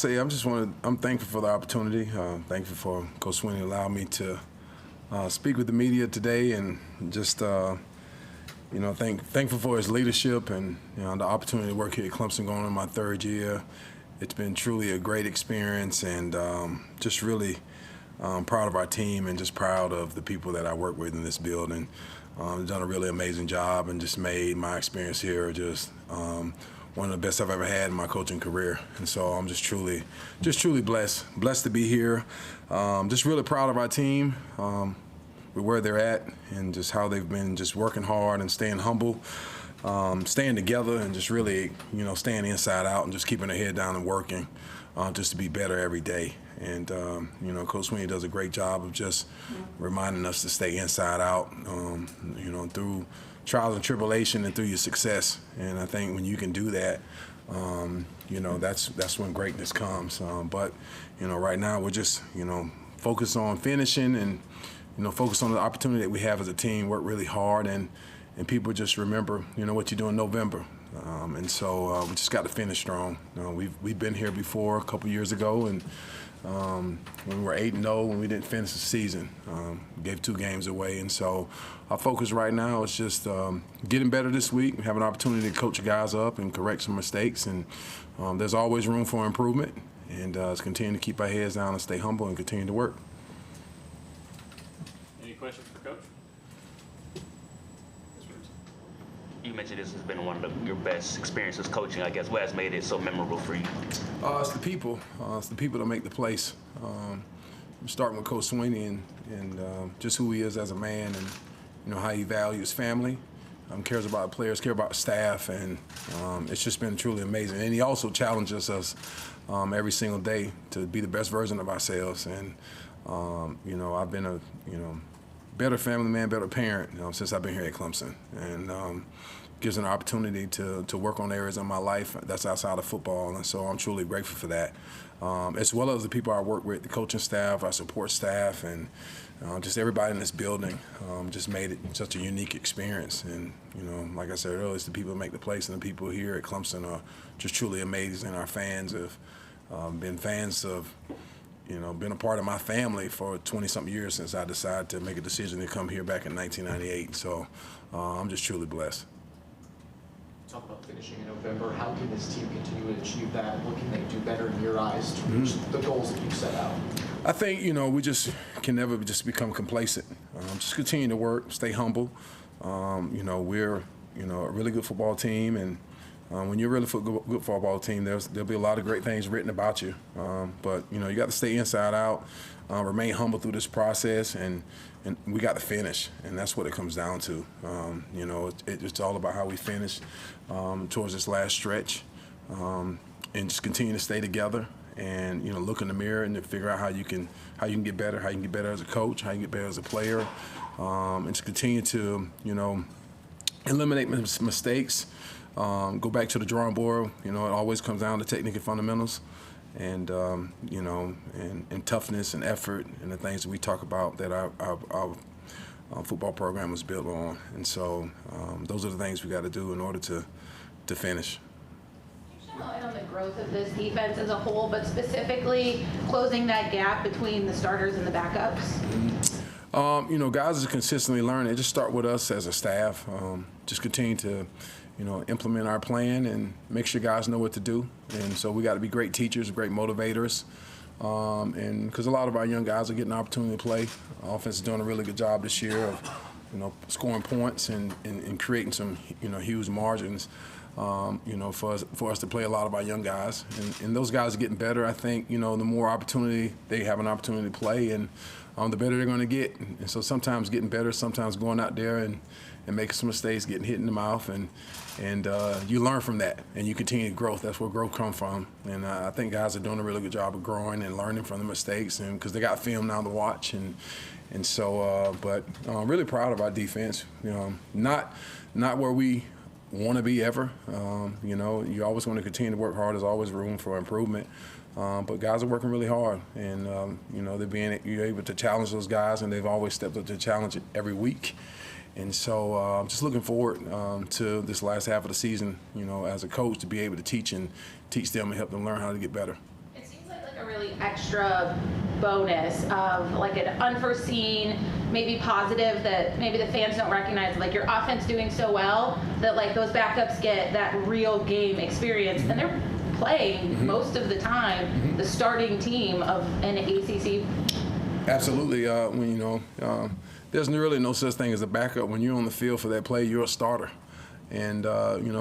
I'm thankful for the opportunity. Thankful for Coach Swinney allowing me to speak with the media today, and just thankful for his leadership and the opportunity to work here at Clemson going on my third year. It's been truly a great experience, and just really proud of our team and just proud of the people that I work with in this building. Done a really amazing job and just made my experience here just one of the best I've ever had in my coaching career. And so I'm just truly blessed to be here. Just really proud of our team, with where they're at and just how they've been just working hard and staying humble, staying together, and just really, staying inside out and just keeping their head down and working just to be better every day. And, Coach Swinney does a great job of just reminding us to stay inside out, through trials and tribulation and through your success. And I think when you can do that, that's when greatness comes. But right now we're just, focused on finishing and, focused on the opportunity that we have as a team, work really hard, and people just remember, what you do in November. And so we just got to finish strong. We've been here before a couple years ago, and when we were 8-0, when we didn't finish the season, gave 2 games away. And so our focus right now is just getting better this week. We have an opportunity to coach guys up and correct some mistakes, and there's always room for improvement. And let's continue to keep our heads down and stay humble and continue to work. Any questions for Coach? You mentioned this has been one of your best experiences coaching, I guess. What has made it so memorable for you? It's the people. It's the people that make the place. Starting with Coach Swinney and just who he is as a man, and how he values family, cares about the players, cares about the staff, and it's just been truly amazing. And he also challenges us every single day to be the best version of ourselves. And I've been a better family man, better parent since I've been here at Clemson, and gives an opportunity to work on areas of my life that's outside of football, and so I'm truly grateful for that. As well as the people I work with, the coaching staff, our support staff, and just everybody in this building just made it such a unique experience. And like I said earlier, it's the people that make the place, and the people here at Clemson are just truly amazing. Our fans have been fans of been a part of my family for 20-something years since I decided to make a decision to come here back in 1998. So I'm just truly blessed. Talk about finishing in November. How can this team continue to achieve that? What can they do better in your eyes to reach the goals that you've set out? I think, we just can never just become complacent. Just continue to work, stay humble. We're, a really good football team, and when you're a really good football team, there'll be a lot of great things written about you. But you got to stay inside out, remain humble through this process, and we got to finish, and that's what it comes down to. It's all about how we finish towards this last stretch, and just continue to stay together, and look in the mirror and figure out how you can get better, how you can get better as a coach, how you can get better as a player, and just continue to eliminate mistakes. Go back to the drawing board. It always comes down to technique and fundamentals, and and toughness and effort and the things that we talk about that our football program was built on. And so those are the things we got to do in order to finish. Can you shed light on the growth of this defense as a whole, but specifically closing that gap between the starters and the backups? Guys are consistently learning. Just start with us as a staff. Just continue to implement our plan and make sure guys know what to do. And so we got to be great teachers, great motivators, and because a lot of our young guys are getting an opportunity to play. Offense is doing a really good job this year of scoring points and creating some huge margins. For us to play a lot of our young guys, and those guys are getting better. I think the more opportunity they have an opportunity to play, and the better they're going to get. And so sometimes getting better, sometimes going out there and making some mistakes, getting hit in the mouth, and you learn from that, and you continue growth. That's where growth comes from. And I think guys are doing a really good job of growing and learning from the mistakes, and because they got film now to watch, and so. But I'm really proud of our defense. Not where we want to be ever. You always want to continue to work hard. There's always room for improvement. But guys are working really hard, and you're able to challenge those guys, and they've always stepped up to the challenge every week. And so I'm just looking forward to this last half of the season, as a coach, to be able to teach them and help them learn how to get better. It seems a really extra bonus of like an unforeseen, maybe positive that maybe the fans don't recognize, like your offense doing so well that like those backups get that real game experience, and they're playing most of the time the starting team of an ACC. Absolutely. There's really no such thing as a backup. When you're on the field for that play, you're a starter. And,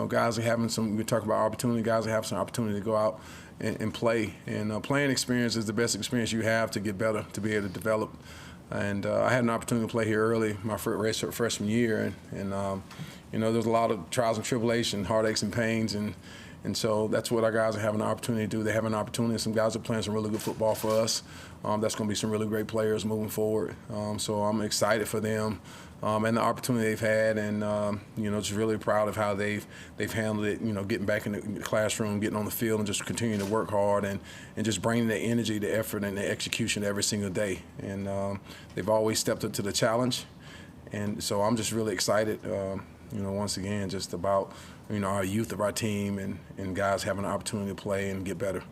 guys are having we talk about opportunity, guys are having some opportunity to go out and play. And playing experience is the best experience you have to get better, to be able to develop. And I had an opportunity to play here early, my freshman year. And there's a lot of trials and tribulations, heartaches and pains. And so that's what our guys are having an opportunity to do. They have an opportunity. Some guys are playing some really good football for us. That's going to be some really great players moving forward. So I'm excited for them and the opportunity they've had, and just really proud of how they've handled it. Getting back in the classroom, getting on the field, and just continuing to work hard and just bringing the energy, the effort, and the execution every single day. And they've always stepped up to the challenge. And so I'm just really excited. Once again, just about our youth of our team and guys having an opportunity to play and get better.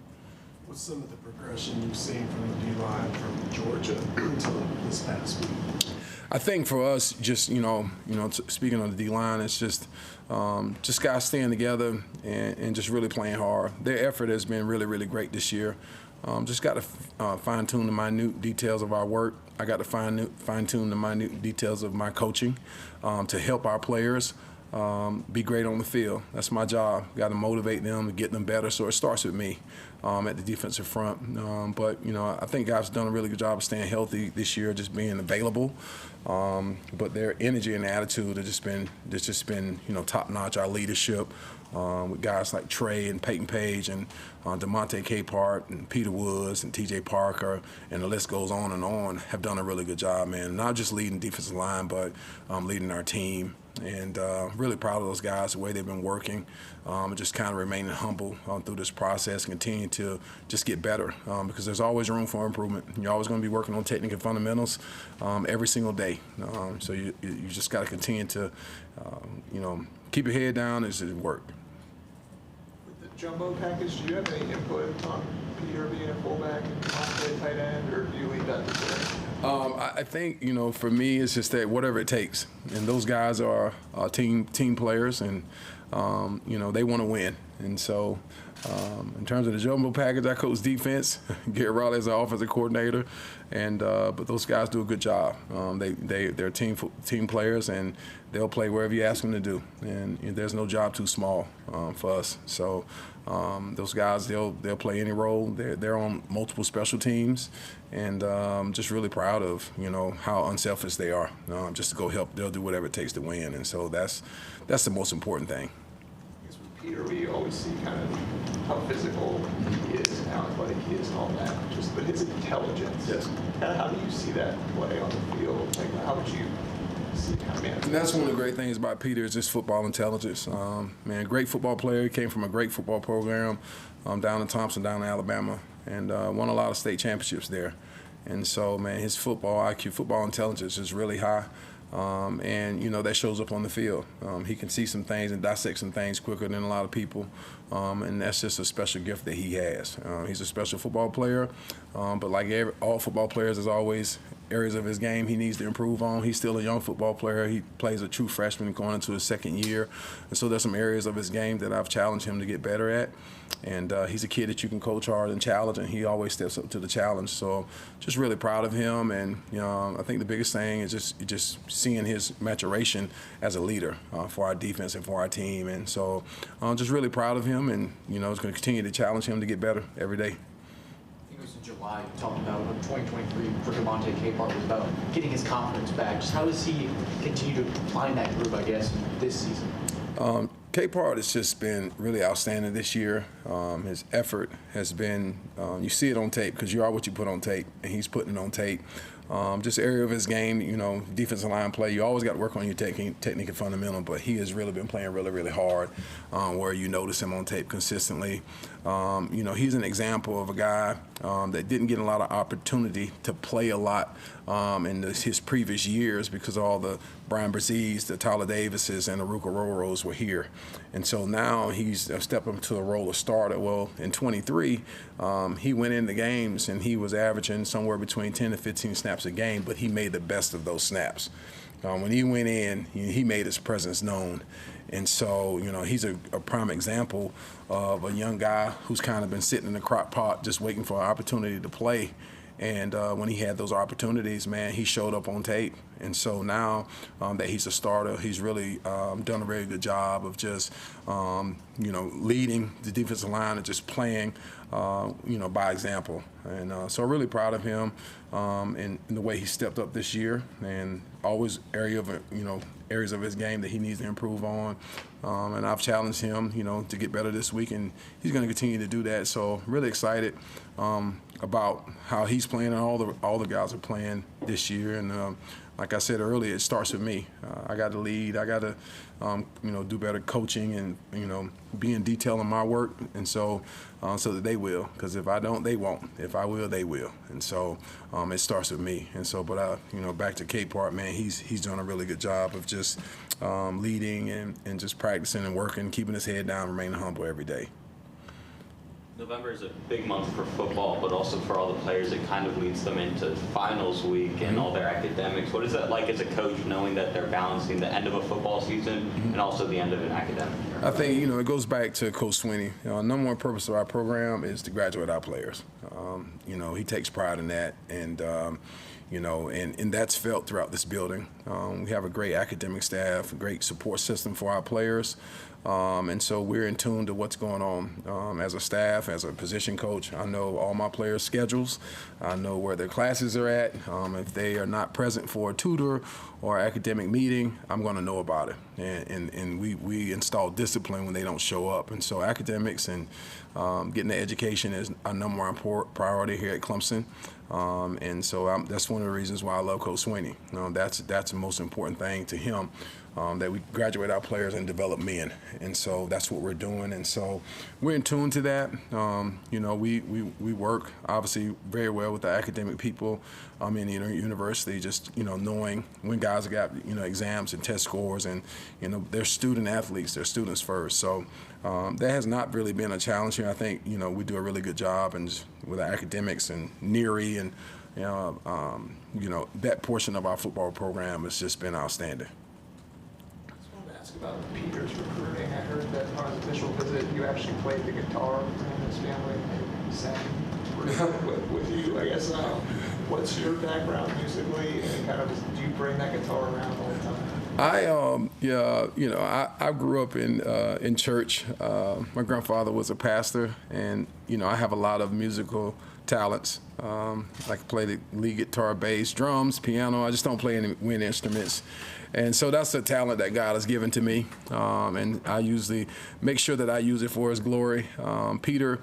What's some of the progression you've seen from the D-line from Georgia until this past week? I think for us, just speaking on the D-line, it's just guys staying together and just really playing hard. Their effort has been really, really great this year. Just got to fine-tune the minute details of our work. I got to fine-tune the minute details of my coaching to help our players be great on the field. That's my job. Got to motivate them to get them better. So it starts with me at the defensive front. But I think guys have done a really good job of staying healthy this year, just being available. But their energy and attitude have just been top notch. Our leadership with guys like Trey and Peyton Page and Demonte Capehart and Peter Woods and T.J. Parker, and the list goes on, have done a really good job, man. Not just leading defensive line, but leading our team. And really proud of those guys, the way they've been working, just kind of remaining humble through this process, continue to just get better because there's always room for improvement. You're always going to be working on technique and fundamentals every single day. So you just got to continue to, keep your head down as it work. With the jumbo package, do you have any input on Peter being a fullback and Demonte tight end, or do you leave that to Derek? I think, for me, it's just that whatever it takes. And those guys are team players, and, they want to win. And so in terms of the jumbo package, I coach defense. Garrett Riley is our offensive coordinator. And but those guys do a good job. They're team players, and they'll play wherever you ask them to do. And there's no job too small for us. So those guys, they'll play any role. They're on multiple special teams, and just really proud of how unselfish they are. Just to go help, they'll do whatever it takes to win. And so that's the most important thing. I guess with Peter, we always see kind of how physical he is and how athletic he is and all that. But his intelligence. Yes. Kind of how do you see that play on the field? Like, how would you see kind of man? And that's one of the great things about Peter is just football intelligence. Great football player. He came from a great football program down in Thompson, down in Alabama, and won a lot of state championships there. And so, his football IQ, football intelligence is really high. That shows up on the field. He can see some things and dissect some things quicker than a lot of people, and that's just a special gift that he has. He's a special football player, but like all football players, there's always areas of his game he needs to improve on. He's still a young football player. He plays a true freshman going into his second year, and so there's some areas of his game that I've challenged him to get better at. And he's a kid that you can coach hard and challenge, and he always steps up to the challenge. So just really proud of him, and I think the biggest thing is just seeing his maturation as a leader for our defense and for our team. And so just really proud of him, and it's going to continue to challenge him to get better every day. I think it was in July, you talked about 2023 for Demonte Capehart was about getting his confidence back. Just how does he continue to find that groove, I guess, this season? Capehart has just been really outstanding this year. His effort has been, you see it on tape because you are what you put on tape, and he's putting it on tape. Just area of his game, defensive line play, you always got to work on your technique and fundamental, but he has really been playing really, really hard where you notice him on tape consistently. He's an example of a guy that didn't get a lot of opportunity to play a lot in his previous years because all the Brian Brzez's, the Tyler Davises, and the Ruka Roros were here. And so now he's stepped into the role of starter. starter. Well, in 23, he went in the games and he was averaging somewhere between 10 to 15 snaps a game, but he made the best of those snaps. When he went in, he made his presence known. And so, he's a prime example of a young guy who's kind of been sitting in the crock pot just waiting for an opportunity to play. And when he had those opportunities, man, he showed up on tape. And so now that he's a starter, he's really done a very good job of just, leading the defensive line and just playing, by example. And so I'm really proud of him in the way he stepped up this year, and always areas of his game that he needs to improve on. And I've challenged him, to get better this week, and he's going to continue to do that. So really excited about how he's playing and all the guys are playing this year. And like I said earlier, it starts with me. I got to lead. I got to, do better coaching and, be in detail in my work. And so that they will. Because if I don't, they won't. If I will, they will. And so it starts with me. And so, but back to Capehart, man, he's doing a really good job of just leading and just practicing and working, keeping his head down, remaining humble every day. November is a big month for football, but also for all the players. It kind of leads them into finals week and all their academics. What is that like as a coach, knowing that they're balancing the end of a football season and also the end of an academic year? I think, it goes back to Coach Swinney. Number one purpose of our program is to graduate our players. He takes pride in that, and and that's felt throughout this building. We have a great academic staff, a great support system for our players. And so we're in tune to what's going on as a staff, as a position coach. I know all my players' schedules. I know where their classes are at. If they are not present for a tutor or academic meeting, I'm going to know about it. And we install discipline when they don't show up. And so academics and getting the education is our number one priority here at Clemson. And so that's one of the reasons why I love Coach Swinney. That's the most important thing to him. That we graduate our players and develop men. And so that's what we're doing. And so we're in tune to that. We work obviously very well with the academic people in the university, just, knowing when guys have got, exams and test scores, and, they're student athletes, they're students first. So that has not really been a challenge here. I think, we do a really good job and with the academics and NERI and, that portion of our football program has just been outstanding. About Peter's recruiting. I heard that on his initial visit, you actually played the guitar, and his family sang with you. I guess, what's your background musically, and kind of do you bring that guitar around all the time? I grew up in church. My grandfather was a pastor, and I have a lot of musical talents. I can play the lead guitar, bass, drums, piano. I just don't play any wind instruments. And so that's a talent that God has given to me, and I usually make sure that I use it for His glory. Peter,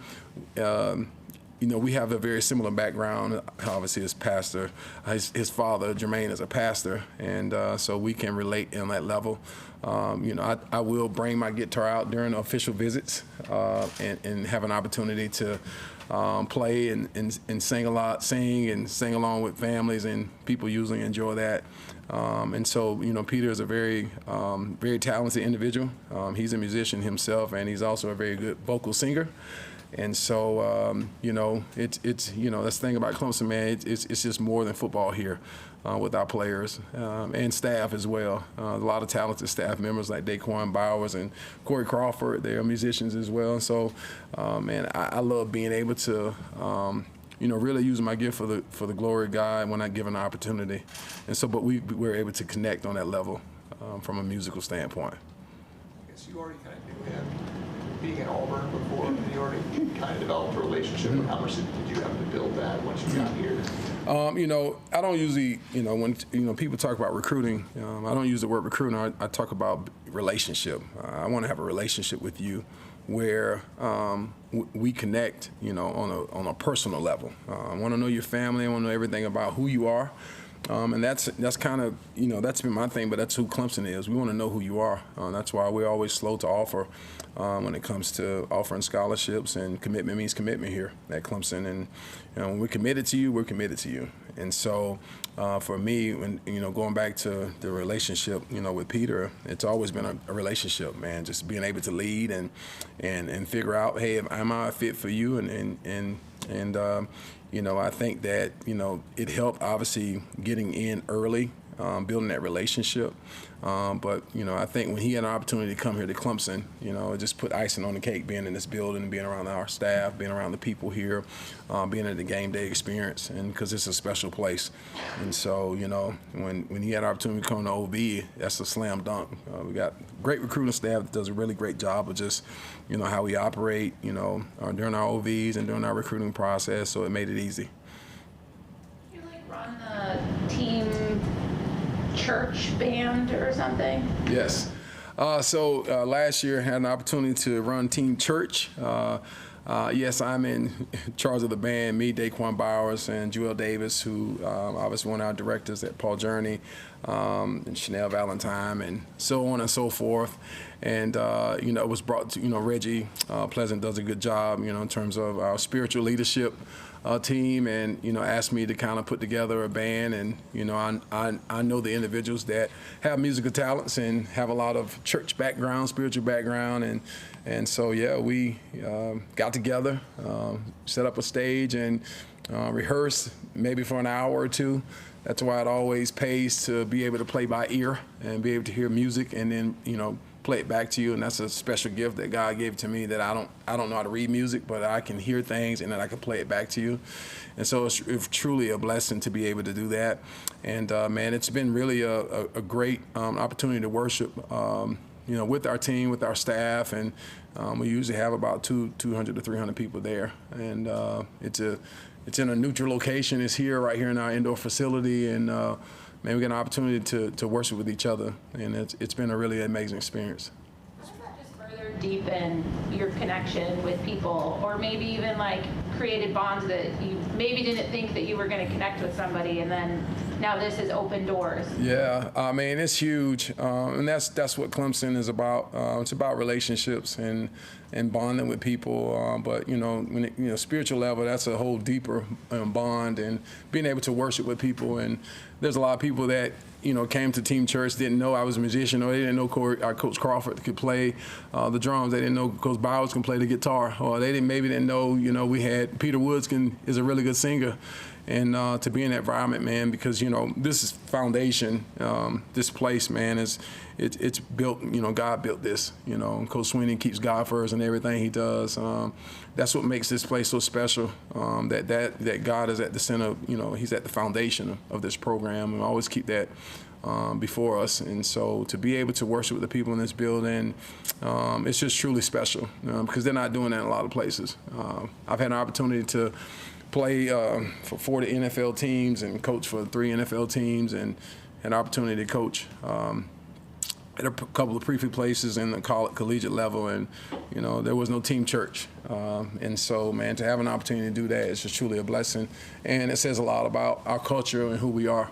we have a very similar background. Obviously, as pastor, his father Jermaine is a pastor, and so we can relate on that level. I will bring my guitar out during official visits and have an opportunity to play and sing and sing along with families, and people usually enjoy that. And so, Peter is a very, very talented individual. He's a musician himself, and he's also a very good vocal singer. And so, it's that's the thing about Clemson, man. It's just more than football here with our players and staff as well. A lot of talented staff members like Daquan Bowers and Corey Crawford. They are musicians as well. So, I love being able to really using my gift for the glory of God when I given an opportunity. And so, but we're able to connect on that level from a musical standpoint. I guess you already kind of knew him being in Auburn before, and you already kind of developed a relationship. How much did you have to build that once you got here? I don't usually, when people talk about recruiting, I don't use the word recruiting. I talk about relationship. I want to have a relationship with you where we connect, on a personal level. I want to know your family. I want to know everything about who you are. And that's kind of, that's been my thing, but that's who Clemson is. We want to know who you are. That's why we're always slow to offer when it comes to offering scholarships, and commitment means commitment here at Clemson. And when we're committed to you, we're committed to you. And so for me, when going back to the relationship, with Peter, it's always been a relationship, man. Just being able to lead and figure out, hey, am I a fit for you? And I think that it helped obviously getting in early, building that relationship. But I think when he had an opportunity to come here to Clemson, it just put icing on the cake, being in this building, being around our staff, being around the people here, being at the game day experience, and because it's a special place. And so when he had an opportunity to come to OV, that's a slam dunk. We got great recruiting staff that does a really great job of just how we operate during our OVs and during our recruiting process. So it made it easy. You run the team church band or something? Yes. So last year I had an opportunity to run team church. Yes, I'm in charge of the band. Me, Daquan Bowers, and Joel Davis, who obviously one of our directors at Paul Journey, and Chanel Valentine, and so on and so forth. And it was brought to Reggie Pleasant does a good job in terms of our spiritual leadership team, and asked me to kind of put together a band. And I know the individuals that have musical talents and have a lot of church background, spiritual background, and so we got together, set up a stage, and rehearsed maybe for an hour or two. That's why it always pays to be able to play by ear and be able to hear music and then play it back to you. And that's a special gift that God gave to me, that I don't know how to read music, but I can hear things and then I can play it back to you. And so it's truly a blessing to be able to do that. And man, it's been really a great opportunity to worship with our team, with our staff, and we usually have about 200 to 300 people there. And it's in a neutral location. It's right here in our indoor facility, and man, we get an opportunity to worship with each other, and it's been a really amazing experience. How does that just further deepen your connection with people, or maybe even created bonds that you maybe didn't think that you were going to connect with somebody, and then now this has opened doors? Yeah, I mean, it's huge, and that's what Clemson is about. It's about relationships and bonding with people. But when spiritual level, that's a whole deeper bond, and being able to worship with people. And there's a lot of people that came to Team Church, didn't know I was a musician, or they didn't know Coach Crawford could play the drums. They didn't know Coach Bowers can play the guitar, or they didn't know we had Peter Woods is a really good singer. And to be in that environment, man, because this is foundation. This place, man, it's built. God built this. Coach Sweeney keeps God first in everything he does. That's what makes this place so special. That God is at the center. He's at the foundation of this program, and we always keep that before us. And so to be able to worship with the people in this building, it's just truly special, because they're not doing that in a lot of places. I've had an opportunity to play for 40 NFL teams and coach for 3 NFL teams, and an opportunity to coach at a couple of preview places in the collegiate level, and there was no team church. And so, man, to have an opportunity to do that is just truly a blessing, and it says a lot about our culture and who we are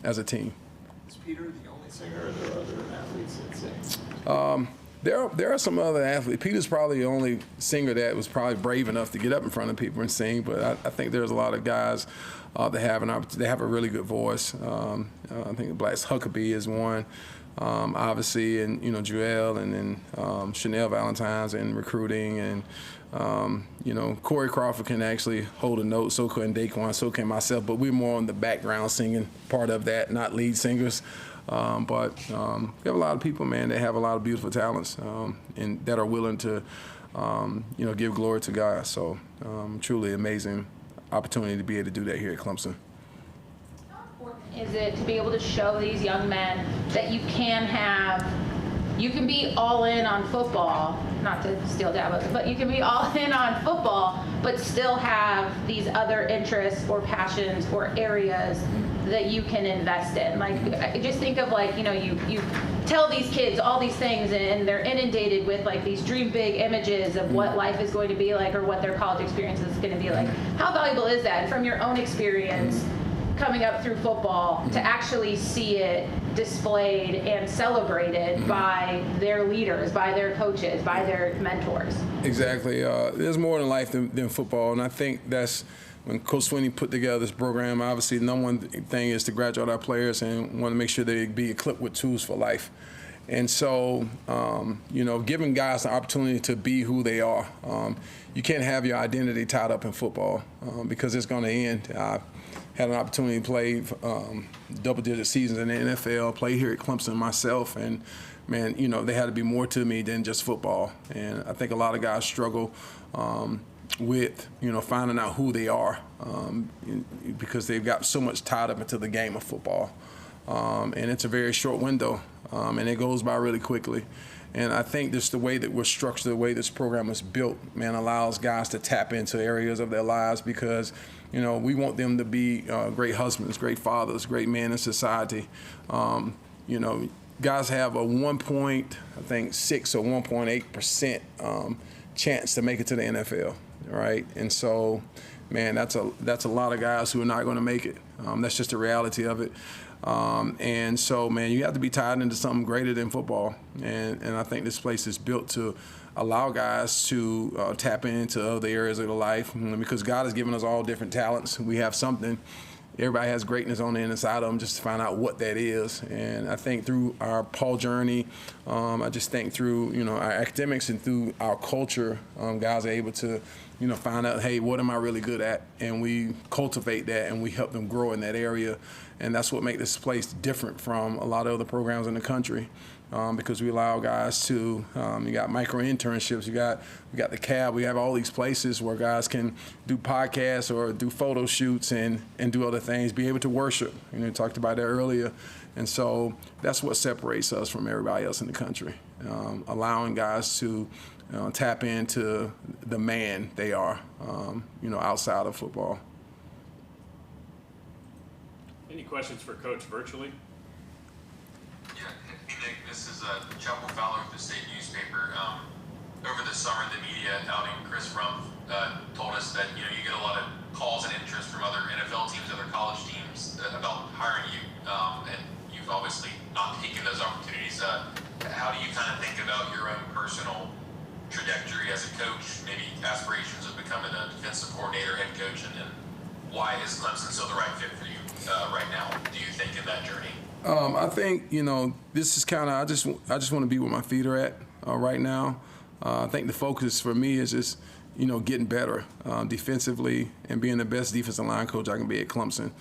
as a team. Is Peter the only singer, or are there other athletes that sing? There are some other athletes. Peter's probably the only singer that was probably brave enough to get up in front of people and sing, but I think there's a lot of guys that have a really good voice. I think Black's Huckabee is one, obviously, and Joel, and then Chanel Valentine's in recruiting, and Corey Crawford can actually hold a note, so can Daquan, so can myself, but we're more on the background singing part of that, not lead singers. But we have a lot of people, man, that have a lot of beautiful talents, and that are willing to, give glory to God. So truly amazing opportunity to be able to do that here at Clemson. How important is it to be able to show these young men that you can be all in on football, not to steal Davos, but you can be all in on football, but still have these other interests or passions or areas that you can invest in? Just think of you tell these kids all these things, and they're inundated with these dream big images of what life is going to be like, or what their college experience is going to be like. How valuable is that? And from your own experience, coming up through football to actually see it displayed and celebrated by their leaders, by their coaches, by their mentors. Exactly. There's more in life than football, and I think that's when Coach Swinney put together this program. Obviously, the number one thing is to graduate our players and want to make sure they be equipped with tools for life. And so, giving guys the opportunity to be who they are. You can't have your identity tied up in football because it's going to end. I had an opportunity to play double-digit seasons in the NFL, play here at Clemson myself, and man, they had to be more to me than just football. And I think a lot of guys struggle with, finding out who they are because they've got so much tied up into the game of football. And it's a very short window, and it goes by really quickly. And I think just the way that we're structured, the way this program is built, man, allows guys to tap into areas of their lives because, we want them to be great husbands, great fathers, great men in society. Guys have a 1.6 or 1.8% chance to make it to the NFL, right? And so, man, that's a lot of guys who are not going to make it. That's just the reality of it. And so, man, you have to be tied into something greater than football. And I think this place is built to allow guys to tap into other areas of their life because God has given us all different talents. We have something. Everybody has greatness on the inside of them, just to find out what that is. And I think through our Paul journey, I just think through, our academics and through our culture, guys are able to, find out, hey, what am I really good at? And we cultivate that and we help them grow in that area. And that's what makes this place different from a lot of other programs in the country. Because we allow guys to, you got micro internships, we got the cab, we have all these places where guys can do podcasts or do photo shoots and do other things, be able to worship. You talked about that earlier. And so that's what separates us from everybody else in the country, allowing guys to tap into the man they are, outside of football. Any questions for Coach virtually? Hey Nick, this is Chapel Fowler with the State Newspaper. Over the summer, the media outing Chris Rumpf told us that you get a lot of calls and interest from other NFL teams, other college teams about hiring you, and you've obviously not taken those opportunities. How do you kind of think about your own personal trajectory as a coach, maybe aspirations of becoming a defensive coordinator, head coach, and why is Clemson still the right fit for you right now, do you think, in that journey? I think, this is kind of, I just want to be where my feet are at right now. I think the focus for me is just, getting better defensively and being the best defensive line coach I can be at Clemson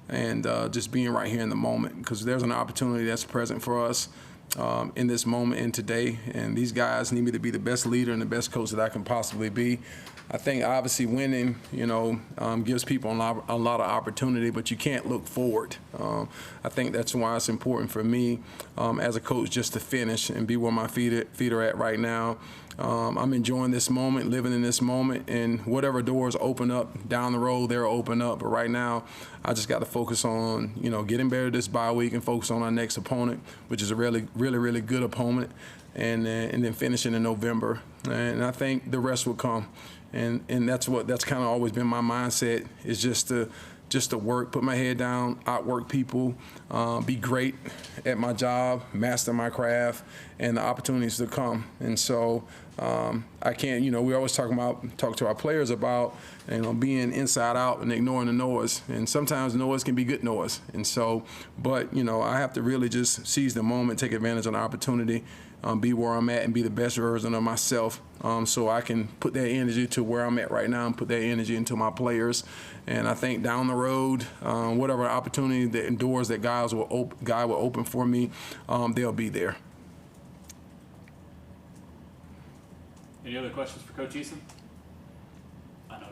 and just being right here in the moment because there's an opportunity that's present for us in this moment and today. And these guys need me to be the best leader and the best coach that I can possibly be. I think obviously winning, gives people a lot of opportunity, but you can't look forward. I think that's why it's important for me as a coach just to finish and be where my feet are at right now. I'm enjoying this moment, living in this moment, and whatever doors open up down the road, they'll open up. But right now, I just got to focus on, getting better this bye week and focus on our next opponent, which is a really, really, really good opponent, and then finishing in November. And I think the rest will come. And that's kind of always been my mindset is just to work, put my head down, outwork people, be great at my job, master my craft, and the opportunities to come. And so I can't, we always talk to our players about, being inside out and ignoring the noise. And sometimes noise can be good noise. And so, but, I have to really just seize the moment, take advantage of the opportunity, be where I'm at and be the best version of myself so I can put that energy to where I'm at right now and put that energy into my players. And I think down the road, whatever opportunity that doors that God will open for me, they'll be there. Any other questions for Coach Eason? I know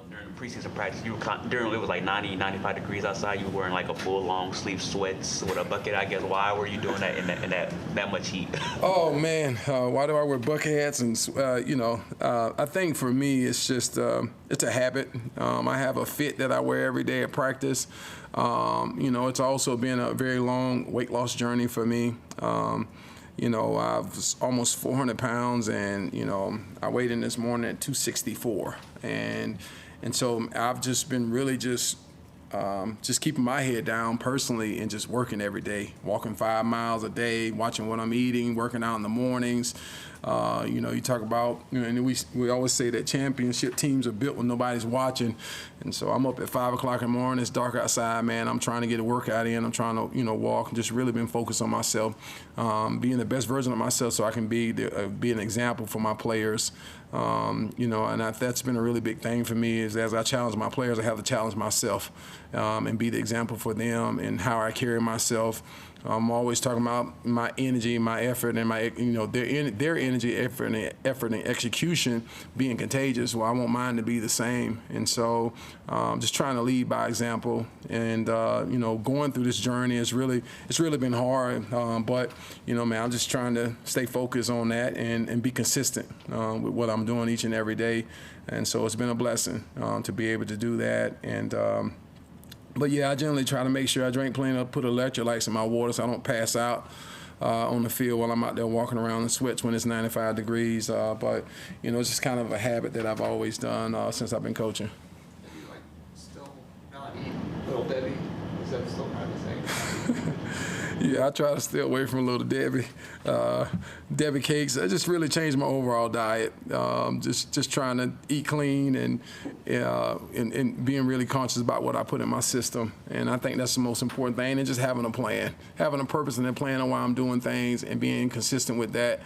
during the preseason practice, during it was like 90, 95 degrees outside. You were wearing like a full long sleeve sweats with a bucket. I guess why were you doing that in that much heat? Oh man, why do I wear bucket hats? And I think for me it's just it's a habit. I have a fit that I wear every day at practice. It's also been a very long weight loss journey for me. I've almost 400 pounds, and I weighed in this morning at 264, and so I've just been really just just keeping my head down personally and just working every day, walking 5 miles a day, watching what I'm eating, working out in the mornings. You talk about, and we always say that championship teams are built when nobody's watching. And so I'm up at 5 o'clock in the morning. It's dark outside, man. I'm trying to get a workout in. I'm trying to, walk. And just really been focused on myself, being the best version of myself, so I can be an example for my players. And that's been a really big thing for me. Is as I challenge my players, I have to challenge myself and be the example for them and how I carry myself. I'm always talking about my energy, my effort, and my their energy, effort, and execution being contagious. Well, I want mine to be the same, and so just trying to lead by example. And going through this journey it's really been hard. But man, I'm just trying to stay focused on that and be consistent with what I'm doing each and every day. And so it's been a blessing to be able to do that. And but yeah, I generally try to make sure I drink plenty of, put electrolytes in my water so I don't pass out on the field while I'm out there walking around in sweats when it's 95 degrees. But it's just kind of a habit that I've always done since I've been coaching. Maybe still not eat Little Debbie? Is that still kind of the same? Yeah, I try to stay away from Little Debbie. Debbie cakes. I just really changed my overall diet. Just trying to eat clean and being really conscious about what I put in my system. And I think that's the most important thing. And just having a plan, having a purpose and a plan on why I'm doing things, and being consistent with that.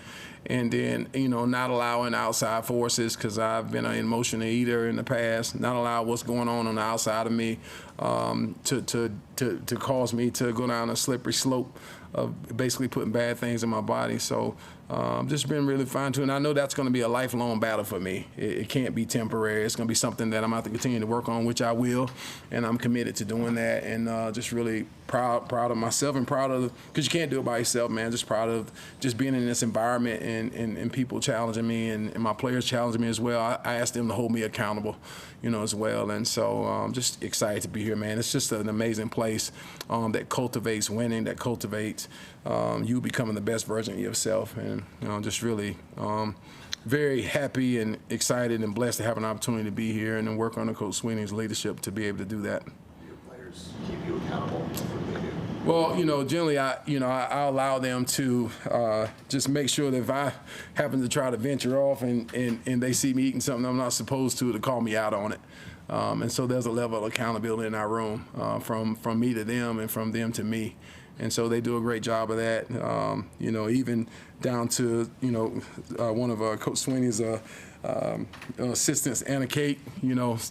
And then, not allowing outside forces, because I've been an emotional eater in the past, not allow what's going on the outside of me to cause me to go down a slippery slope of basically putting bad things in my body. So just been really fine-tuned. I know that's going to be a lifelong battle for me. It can't be temporary. It's going to be something that I'm going to have to continue to work on, which I will, and I'm committed to doing that. And just really proud of myself and proud of, because you can't do it by yourself, man. Just proud of just being in this environment and people challenging me and my players challenging me as well. I asked them to hold me accountable, as well. And so I'm just excited to be here, man. It's just an amazing place that cultivates winning, that cultivates you becoming the best version of yourself. And just really very happy and excited and blessed to have an opportunity to be here and then work under Coach Sweeney's leadership to be able to do that. Do your players keep you accountable? What do they do? Well, generally, I allow them to just make sure that if I happen to try to venture off and they see me eating something I'm not supposed to call me out on it. And so there's a level of accountability in our room from me to them and from them to me. And so they do a great job of that, even down to, one of Coach Sweeney's assistants, Anna Kate,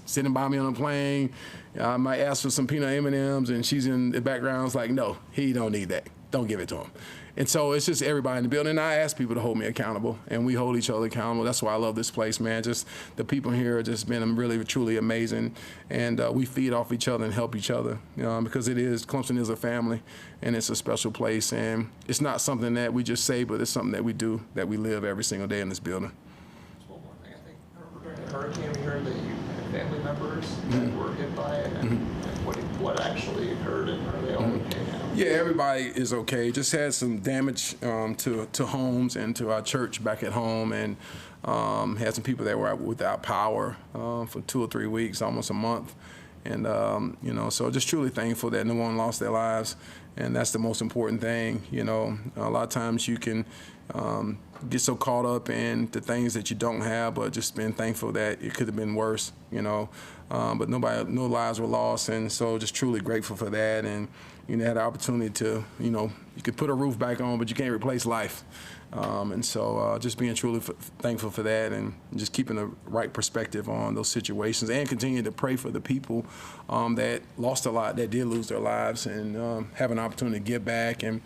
sitting by me on the plane. I might ask for some peanut M&Ms, and she's in the background. It's like, no, he don't need that. Don't give it to him. And so it's just everybody in the building. And I ask people to hold me accountable, and we hold each other accountable. That's why I love this place, man. Just the people here have just been really, truly amazing. And we feed off each other and help each other because Clemson is a family, and it's a special place. And it's not something that we just say, but it's something that we do, that we live every single day in this building. Just one more thing. I think during the hurricane, we heard that you had family members that were hit by it. And what actually occurred, and are they all okay now? Yeah, everybody is okay. Just had some damage to homes and to our church back at home, and had some people that were without power for 2 or 3 weeks, almost a month. And, so just truly thankful that no one lost their lives, and that's the most important thing. A lot of times you can get so caught up in the things that you don't have, but just being thankful that it could have been worse, but no lives were lost, and so just truly grateful for that. And had the opportunity to, you could put a roof back on, but you can't replace life. And so just being truly thankful for that, and just keeping the right perspective on those situations, and continue to pray for the people that lost a lot, that did lose their lives, and have an opportunity to give back and,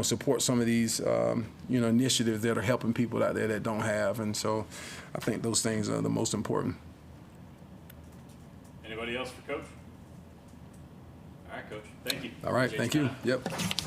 support some of these, initiatives that are helping people out there that don't have. And so I think those things are the most important. Anybody else for Coach? All right, Coach. Thank you. All right, Appreciate thank your you. time. Yep.